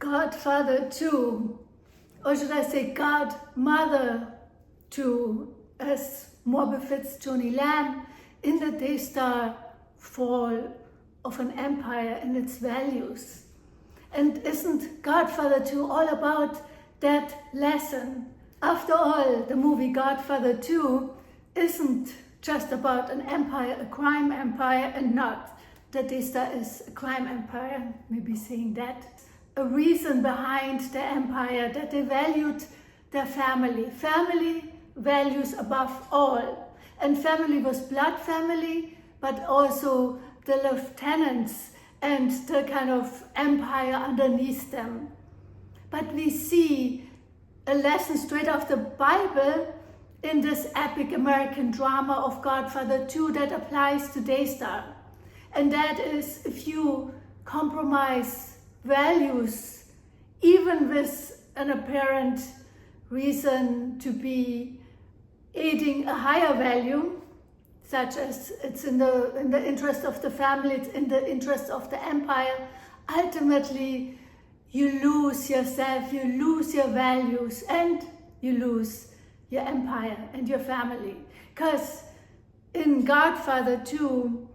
Godfather II, or should I say Godmother II, as more befits Joni Lamb, in the Daystar fall of an empire and its values. And isn't Godfather II all about that lesson? After all, the movie Godfather II isn't just about an empire, a crime empire, and not that Daystar is a crime empire, maybe saying that. A reason behind the empire, that they valued their family. Family values above all. And family was blood family, but also the lieutenants and the kind of empire underneath them. But we see a lesson straight off the Bible in this epic American drama of Godfather II that applies to Daystar. And that is, if you compromise values, even with an apparent reason to be aiding a higher value, such as it's in the interest of the family, it's in the interest of the empire, ultimately you lose yourself, you lose your values, and you lose your empire and your family. Because in Godfather II,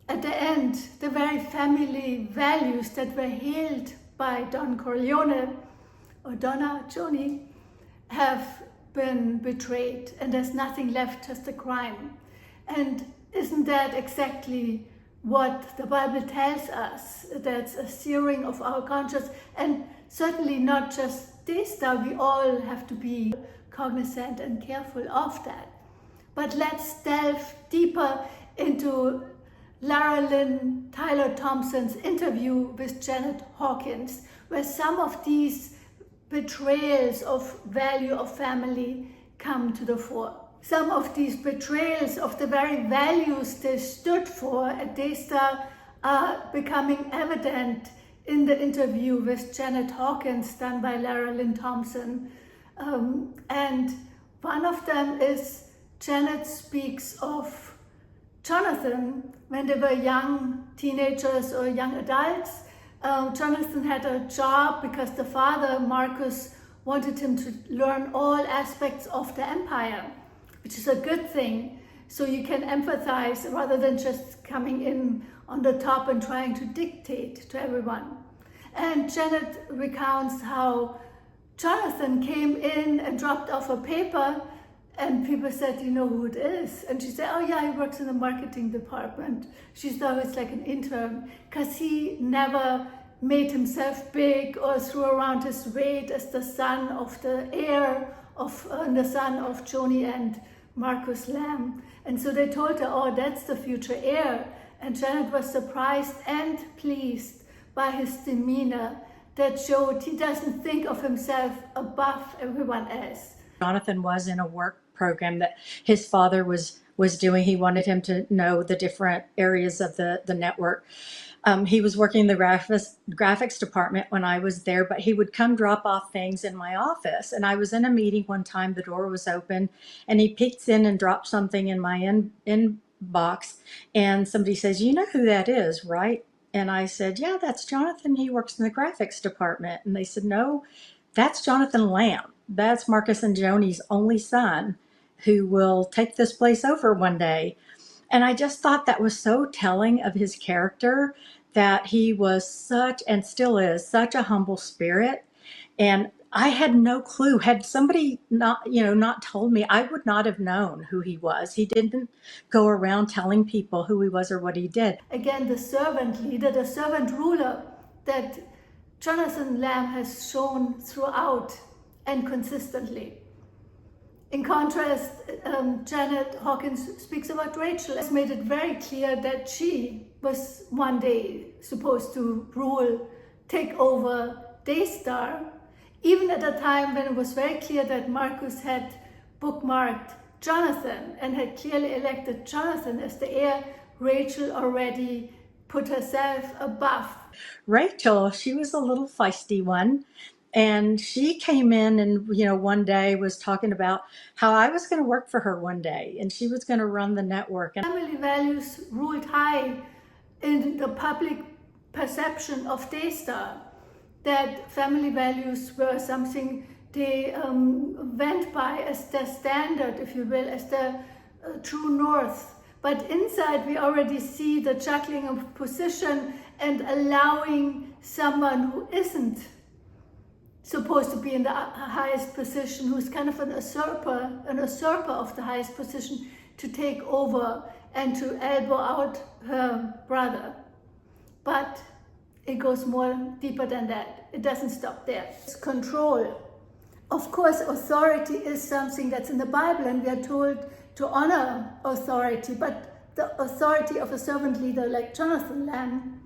at the end, the very family values that were held by Don Corleone or Donna, Joni, have been betrayed, and there's nothing left, just a crime. And isn't that exactly what the Bible tells us? That's a searing of our conscience, and certainly not just Daystar. We all have to be cognizant and careful of that. But let's delve deeper into Lara Lynn Tyler Thompson's interview with Janet Hawkins, where some of these betrayals of value of family come to the fore. Some of these betrayals of the very values they stood for at Daystar are becoming evident in the interview with Janet Hawkins done by Lara Lynn Thompson. And one of them is Janet speaks of Jonathan when they were young teenagers or young adults. Jonathan had a job because the father, Marcus, wanted him to learn all aspects of the empire, which is a good thing. So you can empathize rather than just coming in on the top and trying to dictate to everyone. And Janet recounts how Jonathan came in and dropped off a paper, and people said, "You know who it is?" And she said, "Oh yeah, he works in the marketing department." She thought it's like an intern, because he never made himself big or threw around his weight as the son of the heir of the son of Joni and Marcus Lamb. And so they told her, "Oh, that's the future heir." And Janet was surprised and pleased by his demeanor that showed he doesn't think of himself above everyone else. Jonathan was in a work program that his father was doing. He wanted him to know the different areas of the network. He was working in the graphics department when I was there, but he would come drop off things in my office. And I was in a meeting one time, the door was open, and he peeks in and drops something in my inbox. And somebody says, "You know who that is, right?" And I said, "Yeah, that's Jonathan. He works in the graphics department." And they said, "No, that's Jonathan Lamb. That's Marcus and Joni's only son who will take this place over one day." And I just thought that was so telling of his character, that he was such, and still is, such a humble spirit. And I had no clue. Had somebody not told me, I would not have known who he was. He didn't go around telling people who he was or what he did. Again, the servant leader, the servant ruler that Jonathan Lamb has shown throughout and consistently. In contrast, Janet Hawkins speaks about Rachel, has made it very clear that she was one day supposed to rule, take over Daystar, even at a time when it was very clear that Marcus had bookmarked Jonathan and had clearly elected Jonathan as the heir. Rachel already put herself above. Rachel, she was a little feisty one. And she came in and, one day was talking about how I was going to work for her one day and she was going to run the network. And family values ruled high in the public perception of Daystar. that family values were something they went by as their standard, if you will, as their true north. But inside we already see the juggling of position and allowing someone who isn't supposed to be in the highest position, who's kind of an usurper of the highest position, to take over and to elbow out her brother. But it goes more deeper than that. It doesn't stop there. It's control. Of course, authority is something that's in the Bible, and we are told to honor authority, but the authority of a servant leader like Joni Lamb,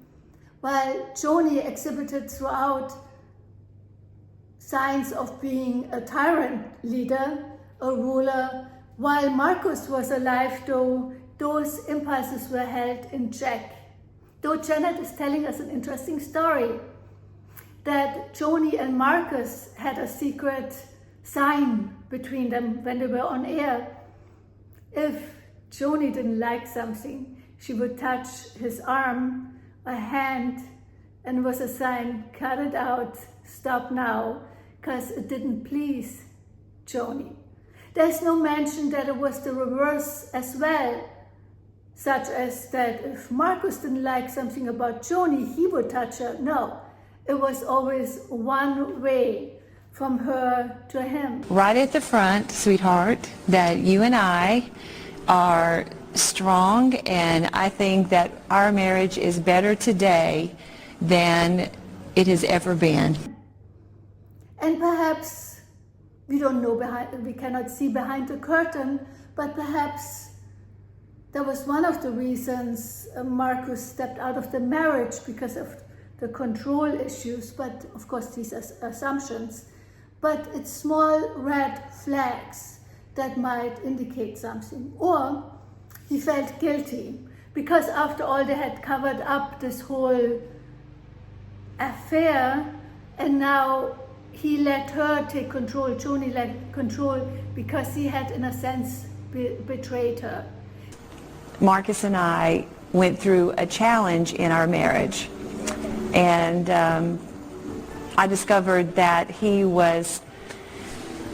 while Joni exhibited throughout signs of being a tyrant leader, a ruler, while Marcus was alive, though, those impulses were held in check. Though Janet is telling us an interesting story, that Joni and Marcus had a secret sign between them when they were on air. If Joni didn't like something, she would touch his arm, a hand, and it was a sign, cut it out, stop now, because it didn't please Joni. There's no mention that it was the reverse as well, such as that if Marcus didn't like something about Joni, he would touch her. No, it was always one way, from her to him. Right at the front, sweetheart, that you and I are strong, and I think that our marriage is better today than it has ever been. And perhaps we don't know we cannot see behind the curtain, but perhaps that was one of the reasons Marcus stepped out of the marriage, because of the control issues. But of course, these are assumptions. But it's small red flags that might indicate something. Or he felt guilty, because after all, they had covered up this whole affair, and now he let her take control. Joni let control, because he had, in a sense, betrayed her. Marcus and I went through a challenge in our marriage, and I discovered that he was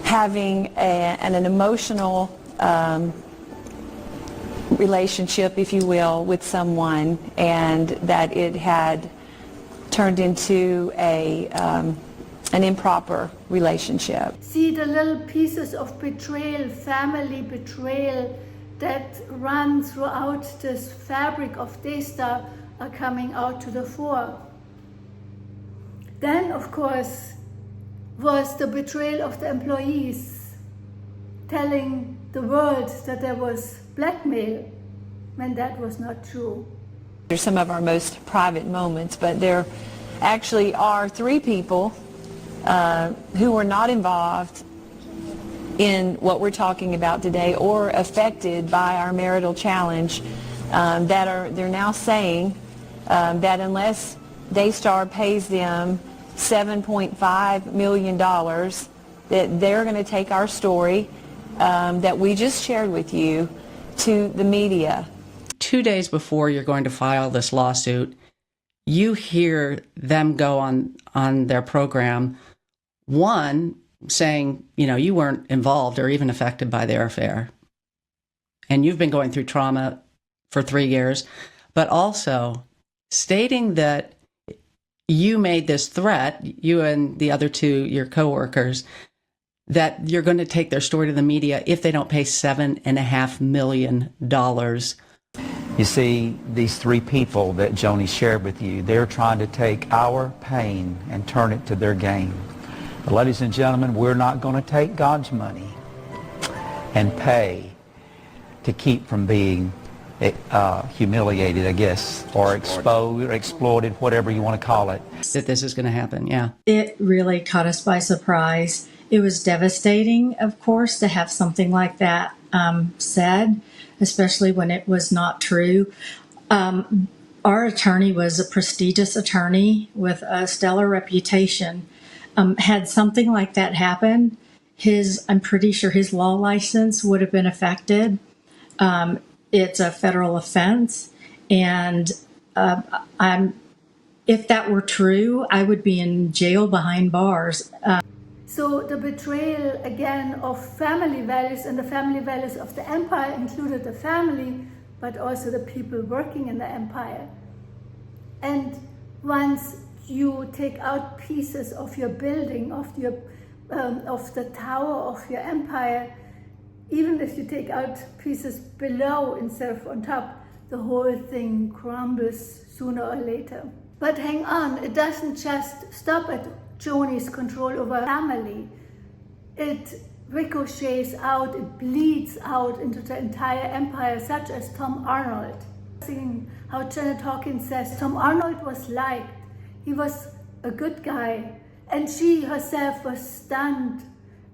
having an emotional relationship, if you will, with someone, and that it had turned into an improper relationship. See the little pieces of betrayal, family betrayal, that run throughout this fabric of Daystar are coming out to the fore. Then, of course, was the betrayal of the employees, telling the world that there was blackmail when that was not true. They're some of our most private moments, but there actually are 3 people who were not involved in what we're talking about today or affected by our marital challenge, they're now saying that unless Daystar pays them $7.5 million, that they're going to take our story that we just shared with you to the media. 2 days before you're going to file this lawsuit, you hear them go on their program, one, saying, you know, you weren't involved or even affected by their affair, and you've been going through trauma for 3 years, but also stating that you made this threat, you and the other 2, your coworkers, that you're going to take their story to the media if they don't pay $7.5 million. You see, these 3 people that Joni shared with you, they're trying to take our pain and turn it to their gain. But ladies and gentlemen, we're not going to take God's money and pay to keep from being humiliated, I guess, or exposed, or exploited, whatever you want to call it. That this is going to happen, yeah. It really caught us by surprise. It was devastating, of course, to have something like that said, especially when it was not true. Our attorney was a prestigious attorney with a stellar reputation. Had something like that happen, I'm pretty sure his law license would have been affected. It's a federal offense, and I'm If that were true, I would be in jail behind bars. So the betrayal again of family values, and the family values of the empire included the family, but also the people working in the empire. And once you take out pieces of your building, of the tower of your empire, even if you take out pieces below instead of on top, the whole thing crumbles sooner or later. But hang on, it doesn't just stop at Joni's control over family. It ricochets out, it bleeds out into the entire empire, such as Tom Arnold. Seeing how Janet Hawkins says Tom Arnold was liked. He was a good guy, and she herself was stunned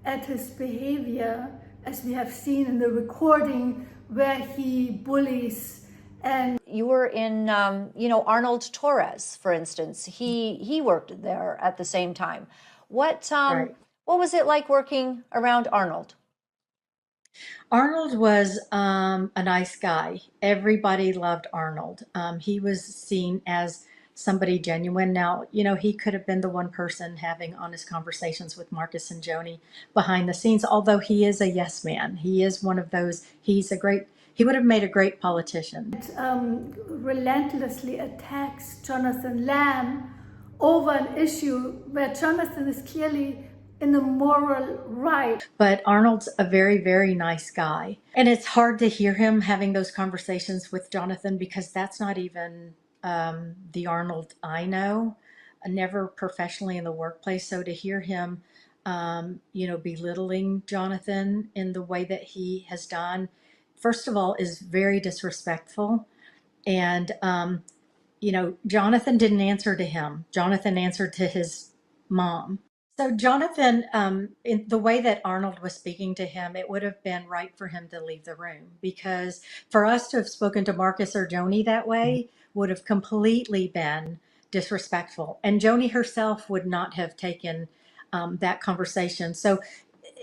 at his behavior, as we have seen in the recording where he bullies. And you were in, Arnold Torres, for instance. He worked there at the same time. What was it like working around Arnold? Arnold was a nice guy. Everybody loved Arnold. He was seen as somebody genuine. Now, he could have been the one person having honest conversations with Marcus and Joni behind the scenes, although he is a yes man. He is one of those, he would have made a great politician. Relentlessly attacks Jonathan Lamb over an issue where Jonathan is clearly in the moral right. But Arnold's a very, very nice guy. And it's hard to hear him having those conversations with Jonathan, because that's not even the Arnold I know, never professionally in the workplace. So to hear him, belittling Jonathan in the way that he has done, first of all, is very disrespectful. And, Jonathan didn't answer to him. Jonathan answered to his mom. So Jonathan, in the way that Arnold was speaking to him, it would have been right for him to leave the room, because for us to have spoken to Marcus or Joni that way would have completely been disrespectful. And Joni herself would not have taken that conversation. So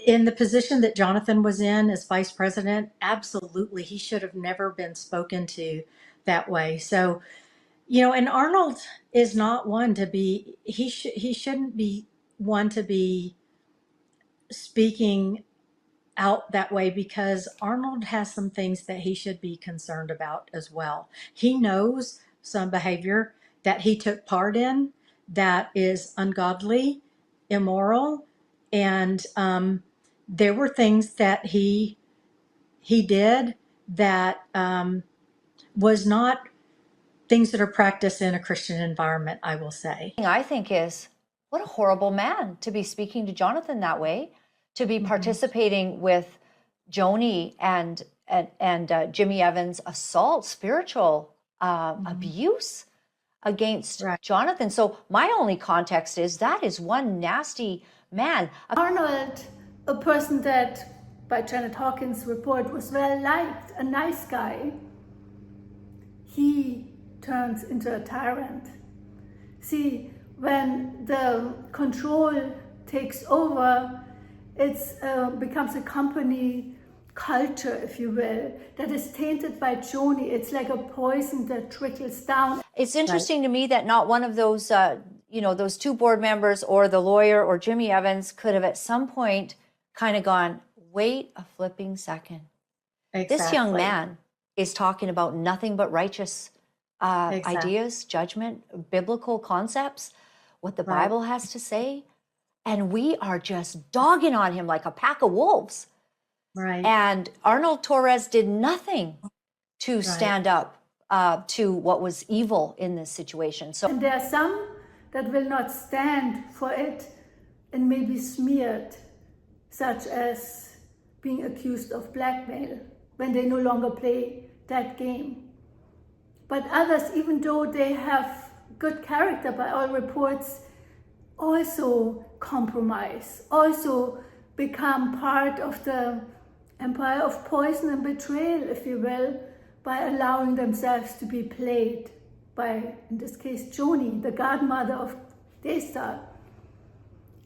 in the position that Jonathan was in as vice president, absolutely, he should have never been spoken to that way. So, and Arnold is not one to be, he shouldn't be one to be speaking out that way, because Arnold has some things that he should be concerned about as well. He knows some behavior that he took part in that is ungodly, immoral, and there were things that he did that was not things that are practiced in a Christian environment, I will say. I think is, what a horrible man to be speaking to Jonathan that way, to be participating with Joni and Jimmy Evans' assault, spiritual abuse against Jonathan. So my only context is that is one nasty man. Arnold, a person that, by Janet Hawkins' report, was well liked, a nice guy, he turns into a tyrant. See, when the control takes over, it becomes a company culture, if you will, that is tainted by Joni. It's like a poison that trickles down. It's interesting to me that not one of those, those two board members or the lawyer or Jimmy Evans could have at some point kind of gone, wait a flipping second. Exactly. This young man is talking about nothing but righteous ideas, judgment, biblical concepts, what the Bible has to say. And we are just dogging on him like a pack of wolves. Right. And Arnold Torres did nothing to stand up to what was evil in this situation. So, and there are some that will not stand for it and may be smeared, such as being accused of blackmail when they no longer play that game. But others, even though they have good character by all reports, also compromise, also become part of the empire of poison and betrayal, if you will, by allowing themselves to be played by, in this case, Joni, the godmother of Daystar.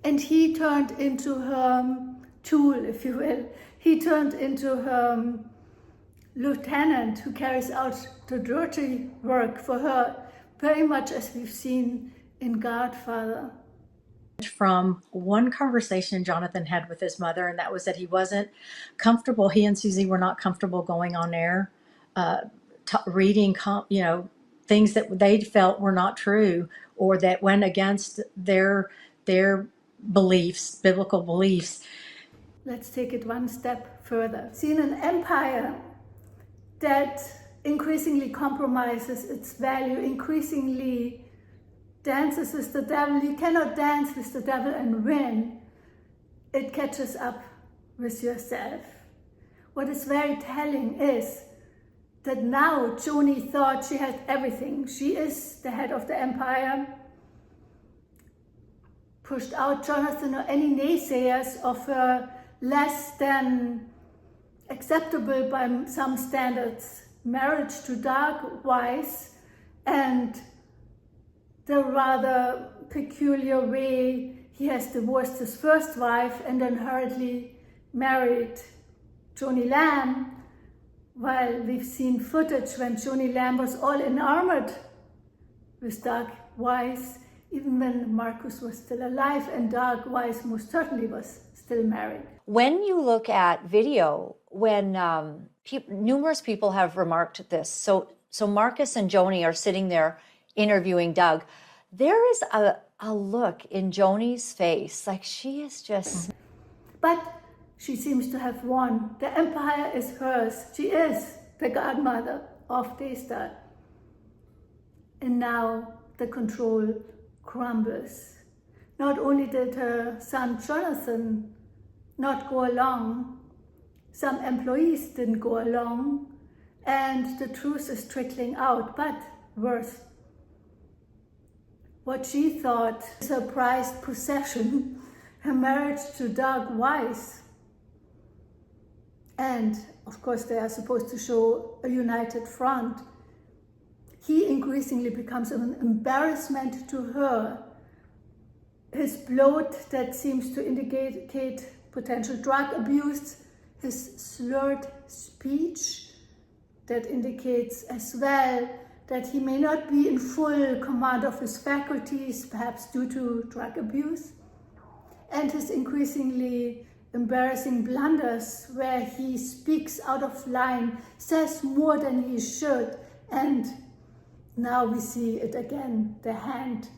And he turned into her tool, if you will. He turned into her lieutenant who carries out the dirty work for her very much as we've seen in Godfather. From one conversation Jonathan had with his mother, and that was that he wasn't comfortable. He and Susie were not comfortable going on air, reading, things that they felt were not true or that went against their beliefs, biblical beliefs. Let's take it one step further. See, in an empire that increasingly compromises its value, increasingly dances with the devil, you cannot dance with the devil and win. It catches up with yourself. What is very telling is that now Joni thought she had everything. She is the head of the empire, pushed out Jonathan or any naysayers of her less than acceptable by some standards marriage to Dark Wise and the rather peculiar way he has divorced his first wife and then hurriedly married Joni Lamb, while we've seen footage when Joni Lamb was all enamored with Dark Wise, even when Marcus was still alive and Dark Wise most certainly was still married. When you look at video, when numerous people have remarked this, so Marcus and Joni are sitting there interviewing Doug, there is a look in Joni's face, like she is just... But she seems to have won. The empire is hers. She is the godmother of Daystar. And now the control crumbles. Not only did her son Jonathan not go along, some employees didn't go along, and the truth is trickling out, but worse. What she thought is her prized possession, her marriage to Dark Wise. And of course they are supposed to show a united front. He increasingly becomes an embarrassment to her. His bloat that seems to indicate potential drug abuse, his slurred speech that indicates as well that he may not be in full command of his faculties, perhaps due to drug abuse, and his increasingly embarrassing blunders where he speaks out of line, says more than he should, and now we see it again, the hand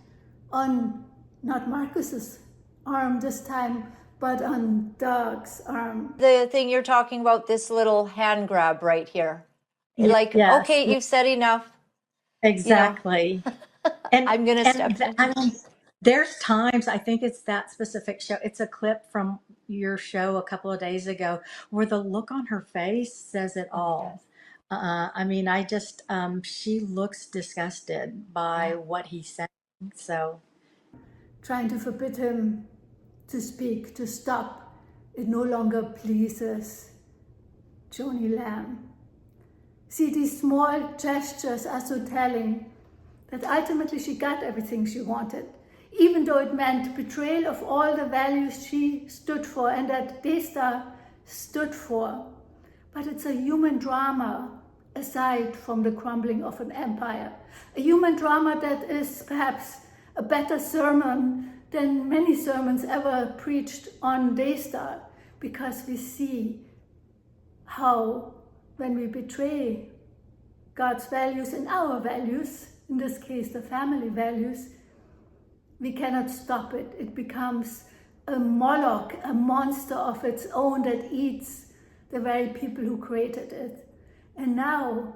on not Marcus's arm this time, but on Doug's arm. The thing you're talking about, this little hand grab right here. Like, Yes. okay, you've said enough. Exactly. And I'm going to step in. I mean, there's times, I think it's that specific show. It's a clip from your show a couple of days ago where the look on her face says it all. I mean, she looks disgusted by what he's saying. So, trying to forbid him to speak, to stop. It no longer pleases Joni Lamb. See, these small gestures are so telling that ultimately she got everything she wanted, even though it meant betrayal of all the values she stood for and that Daystar stood for. But it's a human drama aside from the crumbling of an empire. A human drama that is perhaps a better sermon than many sermons ever preached on Daystar, because we see how when we betray God's values and our values, in this case the family values, we cannot stop it. It becomes a Moloch, a monster of its own that eats the very people who created it. And now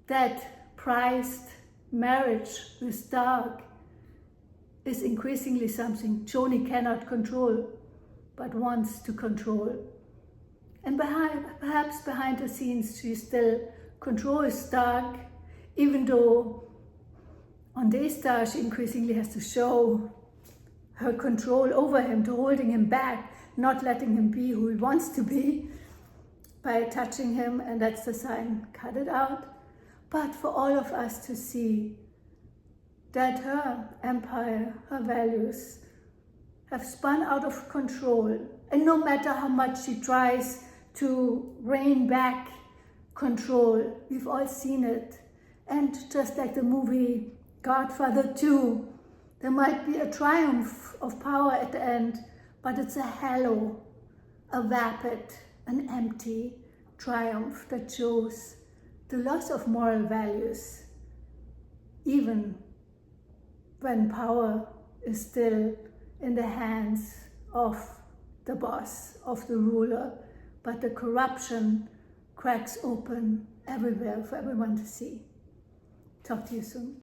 that prized marriage with Dark is increasingly something Joni cannot control, but wants to control. And perhaps behind the scenes she still controls Dark, even though on Daystar she increasingly has to show her control over him, to holding him back, not letting him be who he wants to be by touching him, and that's the sign, cut it out. But for all of us to see that her empire, her values have spun out of control, and no matter how much she tries to rein back control, we've all seen it. And just like the movie Godfather II, there might be a triumph of power at the end, but it's a hollow, a vapid, an empty triumph that shows the loss of moral values, even when power is still in the hands of the boss, of the ruler, but the corruption cracks open everywhere for everyone to see. Talk to you soon.